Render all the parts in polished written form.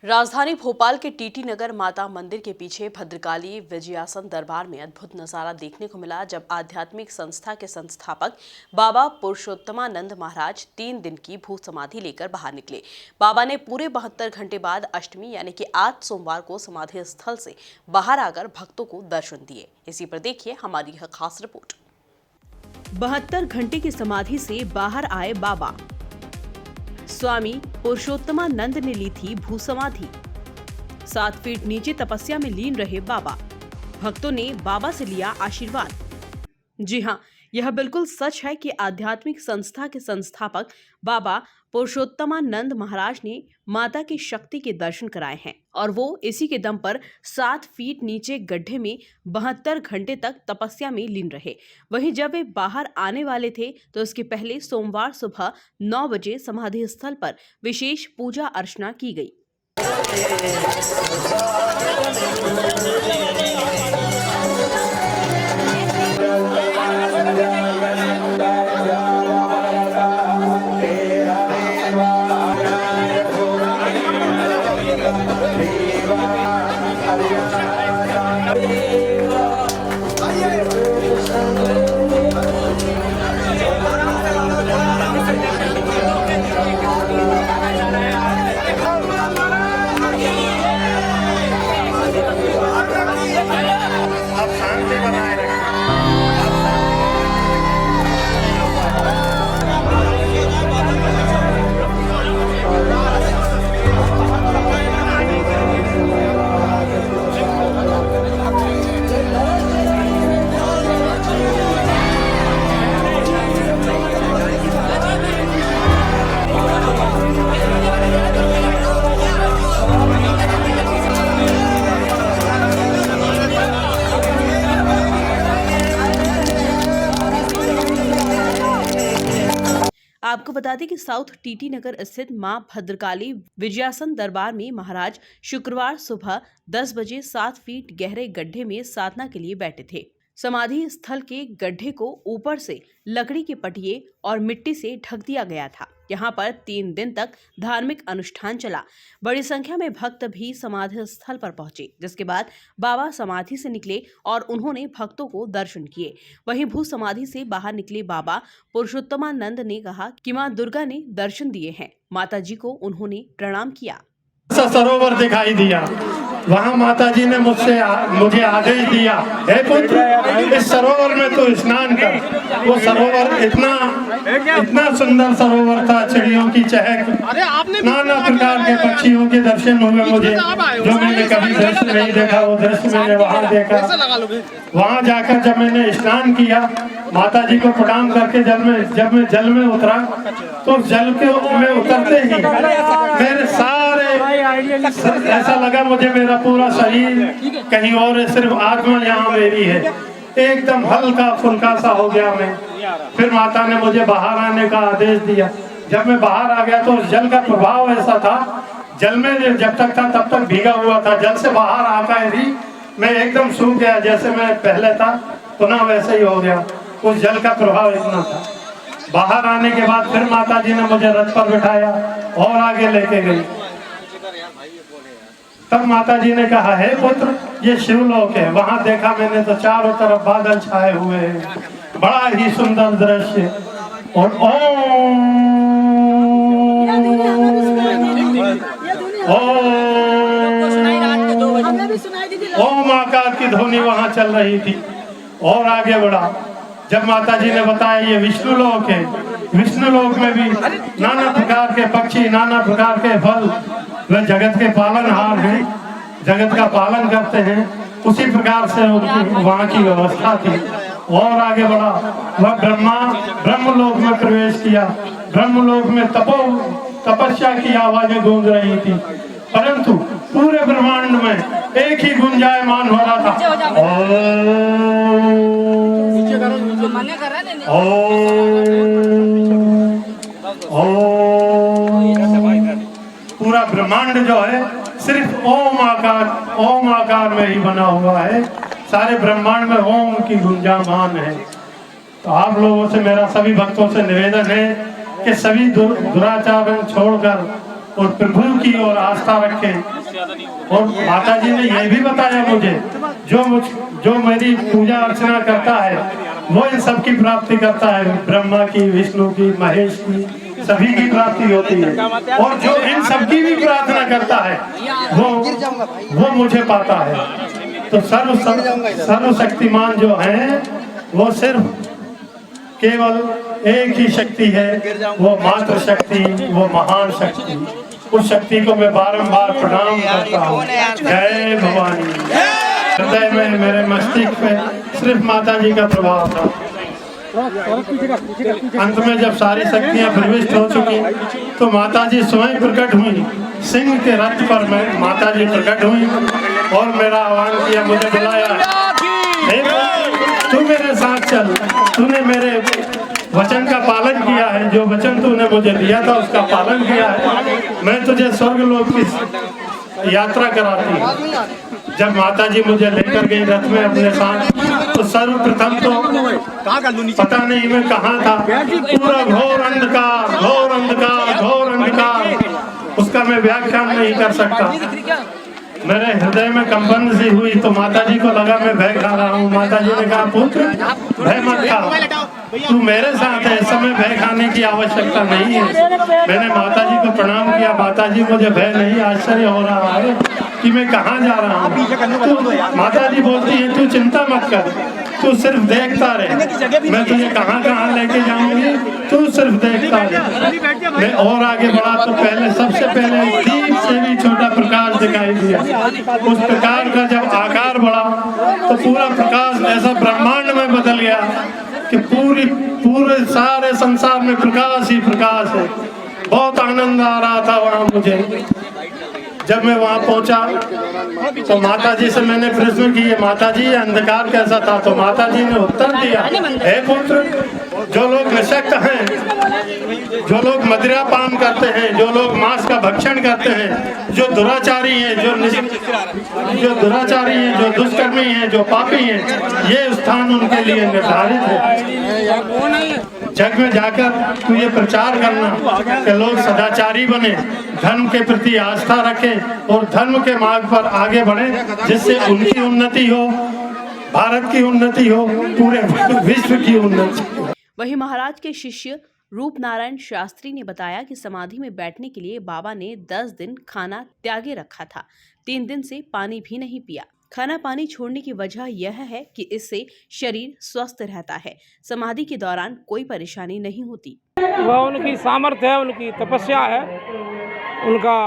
राजधानी भोपाल के टीटी नगर माता मंदिर के पीछे भद्रकाली विजयासन दरबार में अद्भुत नजारा देखने को मिला जब आध्यात्मिक संस्था के संस्थापक बाबा पुरुषोत्तमानंद महाराज 3 दिन की भू समाधि लेकर बाहर निकले। बाबा ने पूरे 72 घंटे बाद अष्टमी यानी कि आज सोमवार को समाधि स्थल से बाहर आकर भक्तों को दर्शन दिए। इसी पर देखिए हमारी यह खास रिपोर्ट। 72 घंटे की समाधि से बाहर आए बाबा। स्वामी पुरुषोत्तमानंद ने ली थी भू समाधि। 7 फीट नीचे तपस्या में लीन रहे बाबा। भक्तों ने बाबा से लिया आशीर्वाद। जी हां, यह बिल्कुल सच है कि आध्यात्मिक संस्था के संस्थापक बाबा पुरुषोत्तमानंद महाराज ने माता की शक्ति के दर्शन कराए हैं और वो इसी के दम पर 7 फीट नीचे गड्ढे में 72 घंटे तक तपस्या में लीन रहे। वहीं जब वे बाहर आने वाले थे तो इसके पहले सोमवार सुबह 9 बजे समाधि स्थल पर विशेष पूजा अर्चना की गई। आपको बता दें कि साउथ टीटी नगर स्थित मां भद्रकाली विजयासन दरबार में महाराज शुक्रवार सुबह 10 बजे 7 फीट गहरे गड्ढे में साधना के लिए बैठे थे। समाधि स्थल के गड्ढे को ऊपर से लकड़ी के पटिये और मिट्टी से ढक दिया गया था। यहाँ पर 3 दिन तक धार्मिक अनुष्ठान चला। बड़ी संख्या में भक्त भी समाधि स्थल पर पहुंचे, जिसके बाद बाबा समाधि से निकले और उन्होंने भक्तों को दर्शन किए। वहीं भू समाधि से बाहर निकले बाबा पुरुषोत्तमानंद ने कहा कि मां दुर्गा ने दर्शन दिए हैं। माता जी को उन्होंने प्रणाम किया। सरोवर दिखाई दिया, वहाँ माता जी ने मुझे आदेश दिया, हे पुत्र इस सरोवर में तो स्नान कर। वो सरोवर इतना सुंदर सरोवर था, चिड़ियों की चहक, नाना प्रकार के पक्षियों के दर्शन हुए मुझे, जो मैंने कभी दृश्य नहीं देखा वो दृश्य मैंने वहाँ देखा। वहाँ जाकर जब मैंने स्नान किया, माता जी को प्रणाम करके जब मैं जल में उतरा तो जल के में उतरते ही मेरे सारे ऐसा लगा मुझे मेरा पूरा शरीर कहीं और है, सिर्फ आत्मा यहाँ मेरी है। एकदम हल्का फुल्का सा हो गया मैं। फिर माता ने मुझे बाहर आने का आदेश दिया। जब मैं बाहर आ गया तो जल का प्रभाव ऐसा था, जल में जब तक था तब तक भीगा हुआ था, जल से बाहर आकर ही मैं एकदम सूख गया, जैसे मैं पहले था पुनः वैसे ही हो गया। उस जल का प्रभाव इतना था। बाहर आने के बाद फिर माता जी ने मुझे रथ पर बिठाया और आगे लेके गई। तब माता जी ने कहा, हे पुत्र ये शिवलोक है। वहां देखा मैंने तो चारों तरफ बादल छाए हुए हैं, बड़ा ही सुंदर दृश्य। और ओम आकार की ध्वनि वहां चल रही थी। और आगे बढ़ा, जब माता जी ने बताया ये विष्णु लोक है, विष्णु लोक में भी नाना प्रकार के पक्षी, नाना प्रकार के फल, वे जगत के पालनहार हैं, जगत का पालन करते हैं। उसी प्रकार से वहाँ की व्यवस्था थी। और आगे बढ़ा, वह ब्रह्मलोक में प्रवेश किया। ब्रह्मलोक में तपस्या की आवाजें गूंज रही थी, परंतु पूरे ब्रह्मांड में एक ही गुंजायमान हो रहा था, पूरा ब्रह्मांड जो है सिर्फ ओम आकार में ही बना हुआ है। सारे ब्रह्मांड में ओम की गुंजायमान है। तो आप लोगों से, मेरा सभी भक्तों से निवेदन है कि सभी दुराचार छोड़कर और प्रभु की ओर आस्था रखें। और माता जी ने यह भी बताया मुझे, जो मेरी पूजा अर्चना करता है वो इन सब की प्राप्ति करता है, ब्रह्मा की, विष्णु की, महेश की, सभी की प्राप्ति होती है। और जो इन सबकी भी प्रार्थना करता है वो मुझे पाता है। तो सर्वशक्तिमान जो है वो सिर्फ केवल एक ही शक्ति है, वो मातृ शक्ति, वो महान शक्ति। उस शक्ति को मैं बारंबार प्रणाम करता हूँ। जय भवानी। हृदय में, मेरे मस्तिष्क में सिर्फ माता जी का प्रभाव था। अंत में जब सारी शक्तियां प्रविष्ट हो चुकी तो माता जी स्वयं प्रकट हुई। सिंह के रथ पर मैं माता जी प्रकट हुई और मेरा आह्वान किया, मुझे बुलाया, तू मेरे साथ चल, तूने मेरे वचन का पालन किया है, जो वचन तूने मुझे दिया था उसका पालन किया है, मैं तुझे स्वर्गलोक की यात्रा कराती हूँ। जब माता जी मुझे लेकर गई रथ में अपने साथ, तो सर्वप्रथम तो पता नहीं मैं कहाँ था, पूरा घोर अंधकार, घोर अंधकार, घोर अंधकार, उसका मैं व्याख्यान नहीं कर सकता। मेरे हृदय में कंपन सी हुई तो माता जी को लगा मैं भय खा रहा हूँ। माता जी ने कहा, पुत्र भय मत खा, तू मेरे साथ है, इस समय भय खाने की आवश्यकता नहीं है। मैंने माता जी को प्रणाम किया, माता जी मुझे भय नहीं, आश्चर्य हो रहा है कि मैं कहाँ जा रहा हूँ। माता जी बोलती है, तू चिंता मत कर, तू सिर्फ देखता रहे, मैं तुझे कहाँ कहाँ लेके जाऊंगी, तू सिर्फ देखता रहे। मैं और आगे बढ़ा तो सबसे पहले दीप से भी छोटा प्रकाश दिखाई दिया। उस प्रकाश का जब आकार बढ़ा तो पूरा प्रकाश ऐसा ब्रह्मांड में बदल गया कि पूरे सारे संसार में प्रकाश ही प्रकाश है। बहुत आनंद आ रहा था वहाँ मुझे। जब मैं वहाँ पहुँचा तो माता जी से मैंने प्रश्न किए, माता जी अंधकार कैसा था? तो माता जी ने उत्तर दिया, हे पुत्र, जो लोग नशक्त हैं, जो लोग मदिरा पान करते हैं, जो लोग मांस का भक्षण करते हैं, जो दुराचारी हैं, जो दुष्कर्मी हैं, जो पापी हैं, ये स्थान उनके लिए निर्धारित है। जग में जाकर तू ये प्रचार करना कि लोग सदाचारी बने, धर्म के प्रति आस्था रखें और धर्म के मार्ग पर आगे बढ़े, जिससे उनकी उन्नति हो, भारत की उन्नति हो, पूरे विश्व की उन्नति हो। वहीं महाराज के शिष्य रूप नारायण शास्त्री ने बताया कि समाधि में बैठने के लिए बाबा ने 10 दिन खाना त्यागे रखा था, 3 दिन से पानी भी नहीं पिया। खाना पानी छोड़ने की वजह यह है कि इससे शरीर स्वस्थ रहता है, समाधि के दौरान कोई परेशानी नहीं होती। वह उनकी सामर्थ्य है, उनकी तपस्या है, उनका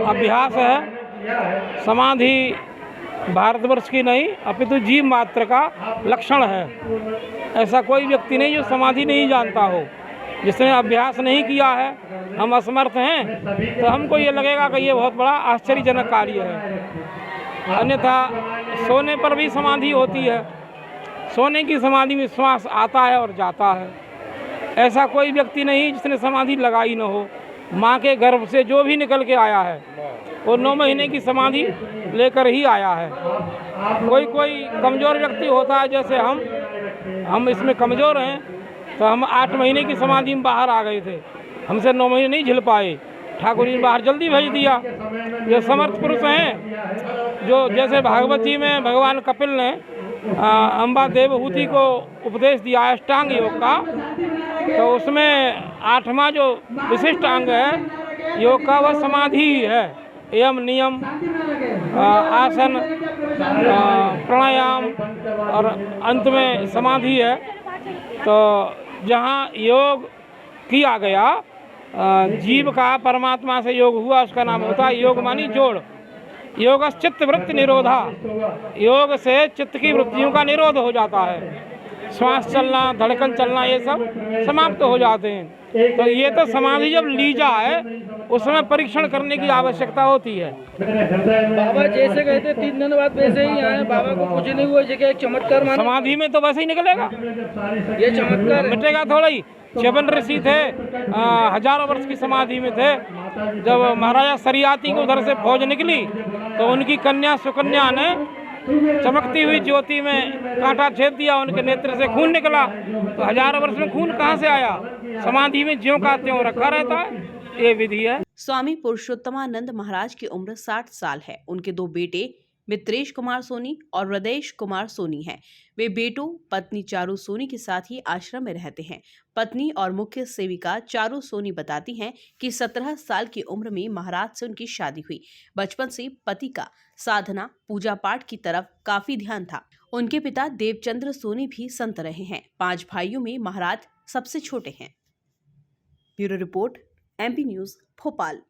अभ्यास है। समाधि भारतवर्ष की नहीं अपितु जीव मात्र का लक्षण है। ऐसा कोई व्यक्ति नहीं जो समाधि नहीं जानता हो। जिसने अभ्यास नहीं किया है, हम असमर्थ हैं, तो हमको ये लगेगा कि ये बहुत बड़ा आश्चर्यजनक कार्य है। अन्यथा सोने पर भी समाधि होती है, सोने की समाधि में श्वास आता है और जाता है। ऐसा कोई व्यक्ति नहीं जिसने समाधि लगाई न हो। माँ के गर्भ से जो भी निकल के आया है वो 9 महीने की समाधि लेकर ही आया है। कोई कमज़ोर व्यक्ति होता है, जैसे हम इसमें कमज़ोर हैं, तो हम 8 महीने की समाधि में बाहर आ गए थे, हमसे 9 महीने नहीं झेल पाए, ठाकुर जी ने बाहर जल्दी भेज दिया। ये समर्थ पुरुष हैं, जो जैसे भागवत जी में भगवान कपिल ने अम्बा देवहूति को उपदेश दिया अष्टांग योग का, तो उसमें 8वां जो विशिष्ट अंग है योग का, वह समाधि है। यम, नियम, आसन, प्राणायाम और अंत में समाधि है। तो जहाँ योग किया गया, जीव का परमात्मा से योग हुआ, उसका नाम होता है योग, मानी जोड़। योग चित्त वृत्ति निरोधा, योग से चित्त की वृत्तियों का निरोध हो जाता है। श्वास चलना, धड़कन चलना, ये सब समाप्त हो जाते हैं। तो ये तो समाधि जब ली जाए उसमें परीक्षण करने की आवश्यकता होती है। बाबा जैसे कहते 3 दिन बाद वैसे ही आए, बाबा को कुछ नहीं हुआ, जगह एक चमत्कार माना। समाधि में तो वैसे ही निकलेगा, ये चमत्कार मिटेगा थोड़ा ही। च्यवन ऋषि थे, हजारों वर्ष की समाधि में थे। जब महाराजा सरियाती को उधर से फौज निकली तो उनकी कन्या सुकन्या ने चमकती हुई ज्योति में कांटा छेद दिया, उनके नेत्र से खून निकला। तो हजारों वर्ष में खून कहाँ से आया? समाधि में ज्यों का त्यों रखा रहता है। ये विधि है। स्वामी पुरुषोत्तमानंद महाराज की उम्र 60 साल है। उनके दो बेटे मित्रेश कुमार सोनी और हृदयेश कुमार सोनी हैं। वे बेटों पत्नी चारू सोनी के साथ ही आश्रम में रहते हैं। पत्नी और मुख्य सेविका चारू सोनी बताती हैं कि 17 साल की उम्र में महाराज से उनकी शादी हुई। बचपन से पति का साधना पूजा पाठ की तरफ काफी ध्यान था। उनके पिता देवचंद्र सोनी भी संत रहे हैं। 5 भाइयों में महाराज सबसे छोटे हैं। Bureau report, MP news, Bhopal.